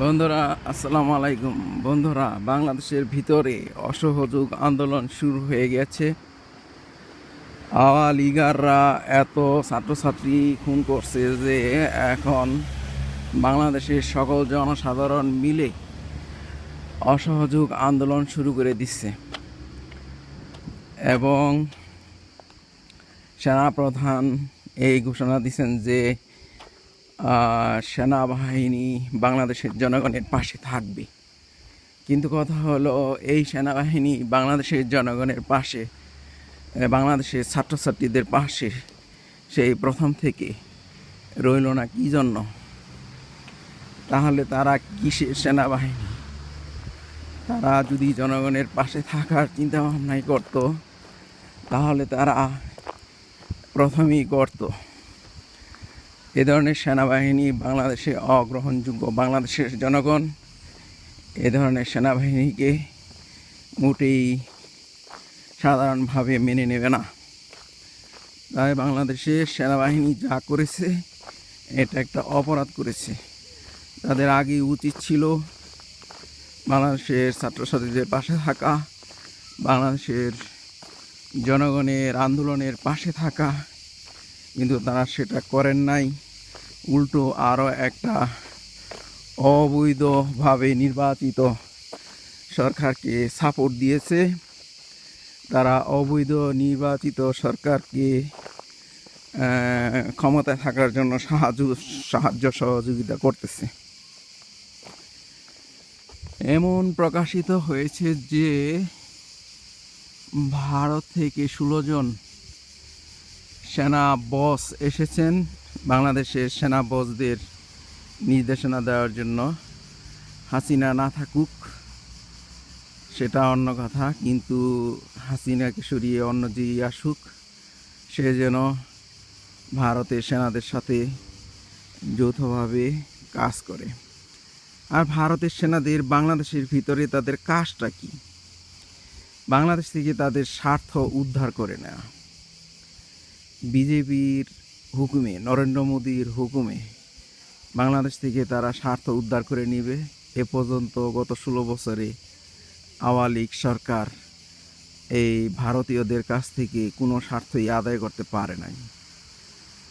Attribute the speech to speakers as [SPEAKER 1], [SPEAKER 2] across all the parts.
[SPEAKER 1] বন্ধুরা, আসসালামু আলাইকুম। বন্ধুরা, বাংলাদেশের ভিতরে অসহযোগ আন্দোলন শুরু হয়ে গেছে। আওয়ামী লীগাররা এত ছাত্রছাত্রী খুন করছে যে এখন বাংলাদেশের সকল জনসাধারণ মিলে অসহযোগ আন্দোলন শুরু করে দিচ্ছে এবং সেনাপ্রধান এই ঘোষণা দিচ্ছেন যে সেনাবাহিনী বাংলাদেশের জনগণের পাশে থাকবে। কিন্তু কথা হলো, এই সেনাবাহিনী বাংলাদেশের জনগণের পাশে, বাংলাদেশের ছাত্রছাত্রীদের পাশে সেই প্রথম থেকে রইল না কি জন্য? তাহলে তারা কিসের সেনাবাহিনী? তারা যদি জনগণের পাশে থাকার চিন্তা ভাবনাই করত, তাহলে তারা প্রথমেই করত। এ ধরনের সেনাবাহিনী বাংলাদেশে অগ্রহণযোগ্য। বাংলাদেশের জনগণ এ ধরনের সেনাবাহিনীকে মোটেই সাধারণভাবে মেনে নেবে না। তাই বাংলাদেশের সেনাবাহিনী যা করেছে, এটা একটা অপরাধ করেছে। তাদের আগে উচিত ছিল বাংলাদেশের ছাত্রছাত্রীদের পাশে থাকা, বাংলাদেশের জনগণের আন্দোলনের পাশে থাকা, কিন্তু তারা সেটা করেন নাই। উল্টো আরও একটা অবৈধভাবে নির্বাচিত সরকারকে সাপোর্ট দিয়েছে। তারা অবৈধ নির্বাচিত সরকারকে ক্ষমতায় থাকার জন্য সাহায্য সহযোগিতা করতেছে। এমন প্রকাশিত হয়েছে যে ভারত থেকে 16 জন সেনা বস এসেছেন বাংলাদেশের সেনা বসদের নির্দেশনা দেওয়ার জন্য। হাসিনা না থাকুক সেটা অন্য কথা, কিন্তু হাসিনাকে সরিয়ে অন্য যে আসুক, সে যেন ভারতের সেনাদের সাথে যৌথভাবে কাজ করে। আর ভারতের সেনাদের বাংলাদেশের ভিতরে তাদের কাজটা কি? বাংলাদেশ থেকে তাদের স্বার্থ উদ্ধার করে নেওয়া। বিজেপির হুকুমে, নরেন্দ্র মোদীর হুকুমে বাংলাদেশ থেকে তারা স্বার্থ উদ্ধার করে নিবে। এ পর্যন্ত গত 16 বছরে আওয়ামী লীগ সরকার এই ভারতীয়দের কাছ থেকে কোনো স্বার্থই আদায় করতে পারে নাই।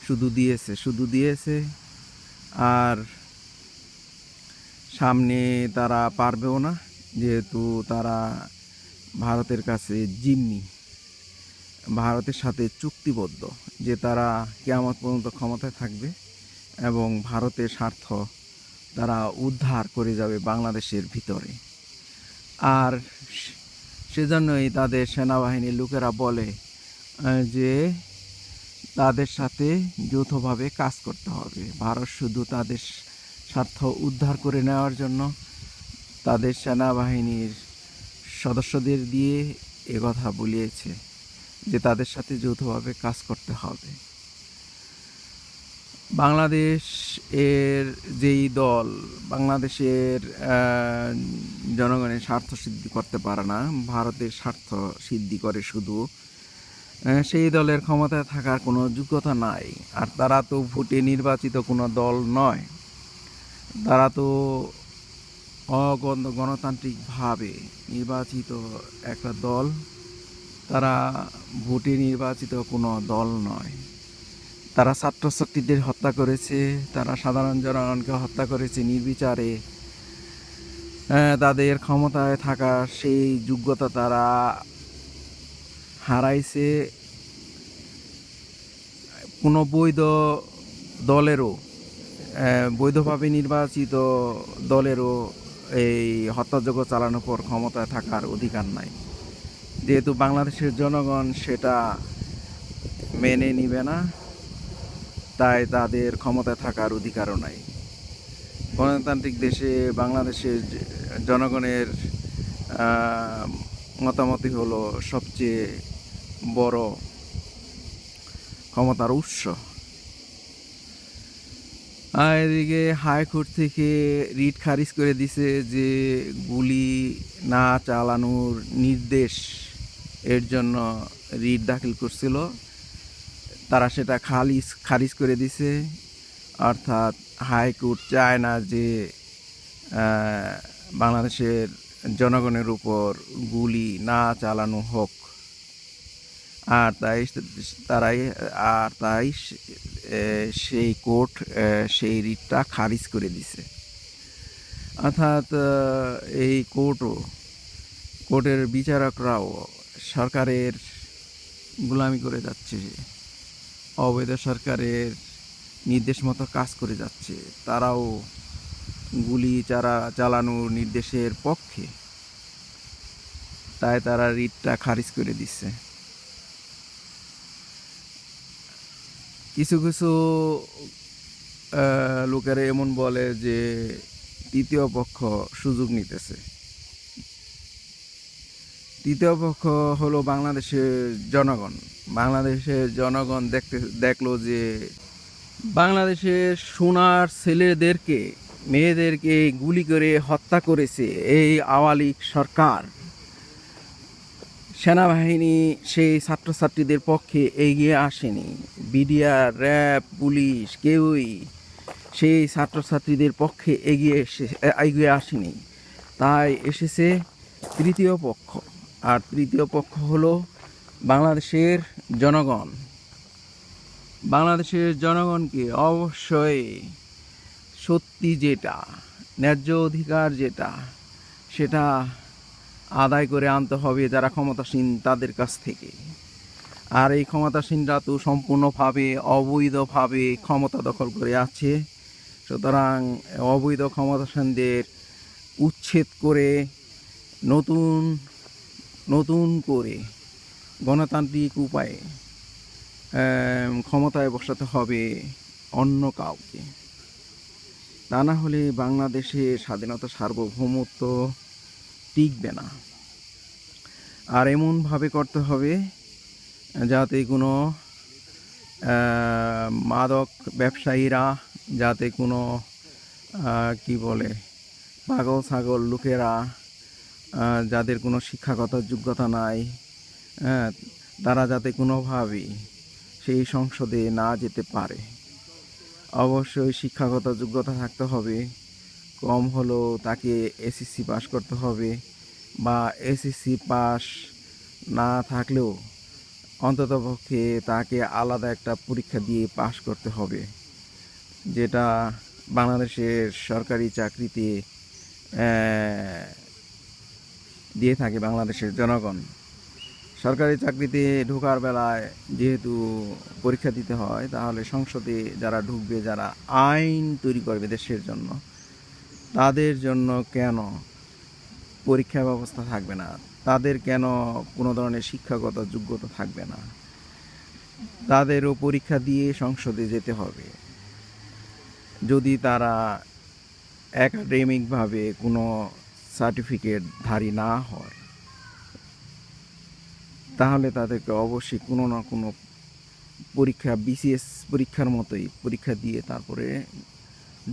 [SPEAKER 1] শুধু দিয়েছে আর সামনে তারা পারবেও না, যেহেতু তারা ভারতের কাছে জিম্মি, ভারতের সাথে চুক্তিবদ্ধ যে তারা কিয়ামত পর্যন্ত ক্ষমতায় থাকবে এবং ভারতের স্বার্থ তারা উদ্ধার করে যাবে বাংলাদেশের ভিতরে। আর সেজন্যই তাদের সেনাবাহিনীর লোকেরা বলে যে তাদের সাথে যৌথভাবে কাজ করতে হবে। ভারত শুধু তাদের স্বার্থ উদ্ধার করে নেওয়ার জন্য তাদের সেনাবাহিনীর সদস্যদের দিয়ে একথা বলিয়েছে যে তাদের সাথে যৌথভাবে কাজ করতে হবে। বাংলাদেশ এর যেই দল বাংলাদেশের জনগণের স্বার্থ সিদ্ধি করতে পারে না, ভারতের স্বার্থ সিদ্ধি করে শুধু, সেই দলের ক্ষমতায় থাকার কোনো যোগ্যতা নাই। আর তারা তো ভোটে নির্বাচিত কোনো দল নয়, তারা তো গণতান্ত্রিকভাবে নির্বাচিত একটা দল। তারা ভোটে নির্বাচিত কোনো দল নয়। তারা ছাত্রছাত্রীদের হত্যা করেছে, তারা সাধারণ জনগণকে হত্যা করেছে নির্বিচারে। তাদের ক্ষমতায় থাকার সেই যোগ্যতা তারা হারাইছে। কোনো বৈধ দলেরও, বৈধভাবে নির্বাচিত দলেরও এই হত্যাযজ্ঞ চালানোর পর ক্ষমতায় থাকার অধিকার নাই, যেহেতু বাংলাদেশের জনগণ সেটা মেনে নিবে না। তাই তাদের ক্ষমতায় থাকার অধিকারও নাই। গণতান্ত্রিক দেশে বাংলাদেশের জনগণের মতামতই হলো সবচেয়ে বড় ক্ষমতার উৎস। এদিকে হাইকোর্ট থেকে রিট খারিজ করে দিছে যে গুলি না চালানোর নির্দেশ এর জন্য রিট দাখিল করছিল, তারা সেটা খারিজ করে দিছে। অর্থাৎ হাইকোর্ট চায় না যে বাংলাদেশের জনগণের উপর গুলি না চালানো হোক। আর তাই সেই কোর্ট সেই রিটটা খারিজ করে দিছে। অর্থাৎ এই কোর্টের বিচারকরাও সরকারের গোলামি করে যাচ্ছে, অবৈধ সরকারের নির্দেশ মতো কাজ করে যাচ্ছে। তারাও গুলি চালানোর নির্দেশের পক্ষে, তাই তারা রিটটা খারিজ করে দিচ্ছে। কিছু কিছু লোকেরা এমন বলে যে তৃতীয় পক্ষ সুযোগ নিতেছে। তৃতীয় পক্ষ হলো বাংলাদেশের জনগণ। বাংলাদেশের জনগণ দেখলো যে বাংলাদেশের সোনার ছেলেদেরকে মেয়েদেরকে গুলি করে হত্যা করেছে এই আওয়ামী লীগ সরকার। সেনাবাহিনী সেই ছাত্রছাত্রীদের পক্ষে এগিয়ে আসেনি। বিডিআর, র্যাব, পুলিশ কেউই সেই ছাত্রছাত্রীদের পক্ষে এগিয়ে আসেনি। তাই এসেছে তৃতীয় পক্ষ। আর তৃতীয় পক্ষ হলো বাংলাদেশের জনগণ। বাংলাদেশের জনগণকে অবশ্যই সত্যি যেটা, ন্যায্য অধিকার যেটা, সেটা আদায় করে আনতে হবে যারা ক্ষমতাসীন তাদের কাছ থেকে। আর এই ক্ষমতাসীনরা তো সম্পূর্ণভাবে অবৈধভাবে ক্ষমতা দখল করে আছে। সুতরাং অবৈধ ক্ষমতাসীনদের উচ্ছেদ করে নতুন করে গণতান্ত্রিক উপায়ে ক্ষমতায় বসাতে হবে অন্য কাউকে। তা না হলে বাংলাদেশের স্বাধীনতা সার্বভৌমত্ব টিকবে না। আর এমনভাবে করতে হবে যাতে কোনো মাদক ব্যবসায়ীরা, যাতে কোনো পাগল ছাগল লোকেরা, যাদের কোনো শিক্ষাগত যোগ্যতা নাই, তারা যাতে কোনোভাবেই সেই সংসদে না যেতে পারে। অবশ্যই শিক্ষাগত যোগ্যতা থাকতে হবে, কম হলেও তাকে এসএসসি পাস করতে হবে, বা এসএসসি পাস না থাকলেও অন্ততপক্ষে তাকে আলাদা একটা পরীক্ষা দিয়ে পাস করতে হবে, যেটা বাংলাদেশের সরকারি চাকরিতে দিয়ে থাকে বাংলাদেশের জনগণ। সরকারি চাকরিতে ঢোকার বেলায় যেহেতু পরীক্ষা দিতে হয়, তাহলে সংসদে যারা ঢুকবে, যারা আইন তৈরি করবে দেশের জন্য, তাদের জন্য কেন পরীক্ষা ব্যবস্থা থাকবে না? তাদের কেন কোনো ধরনের শিক্ষাগত যোগ্যতা থাকবে না? তাদেরও পরীক্ষা দিয়ে সংসদে যেতে হবে। যদি তারা একাডেমিকভাবে কোনো সার্টিফিকেটধারী না হয়, তাহলে তাদেরকে অবশ্যই কোনো না কোনো পরীক্ষা, বিসিএস পরীক্ষার মতোই পরীক্ষা দিয়ে তারপরে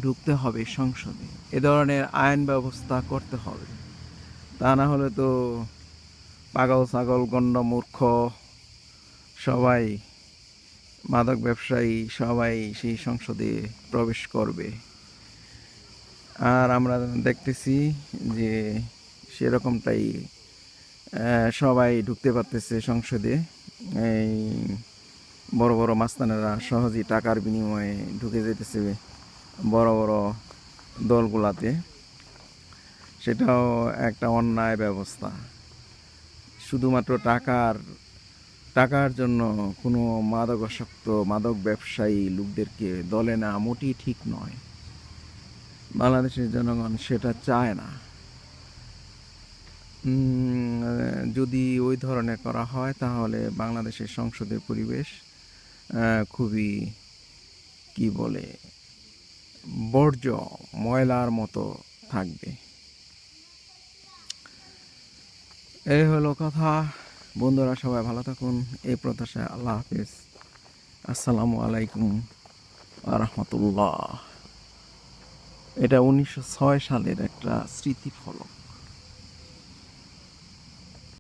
[SPEAKER 1] ঢুকতে হবে সংসদে। এ ধরনের আইন ব্যবস্থা করতে হবে। তা না হলে তো পাগল ছাগল গণ্ডমূর্খ সবাই, মাদক ব্যবসায়ী সবাই সেই সংসদে প্রবেশ করবে। আর আমরা দেখতেছি যে সেরকমটাই, সবাই ঢুকতে পারতেছে সংসদে। এই বড় বড় মাস্তানেরা সহজেই টাকার বিনিময়ে ঢুকে যেতেছে বড় বড় দলগুলাতে। সেটাও একটা অন্যায় ব্যবস্থা। শুধুমাত্র টাকার জন্য কোনো মাদকাসক্ত মাদক ব্যবসায়ী লোকদেরকে দলে না, মোটেই ঠিক নয়। বাংলাদেশের জনগণ সেটা চায় না। যদি ওই ধরনের করা হয়, তাহলে বাংলাদেশের সংসদের পরিবেশ খুবই বর্জ্য, ময়লার মতো থাকবে। এই হলো কথা। বন্ধুরা সবাই ভালো থাকুন, এই প্রত্যাশায়। আল্লাহ হাফেজ। আসসালামু আলাইকুম ওয়া রাহমাতুল্লাহ। এটা 1906 সালের একটা স্মৃতিফলক।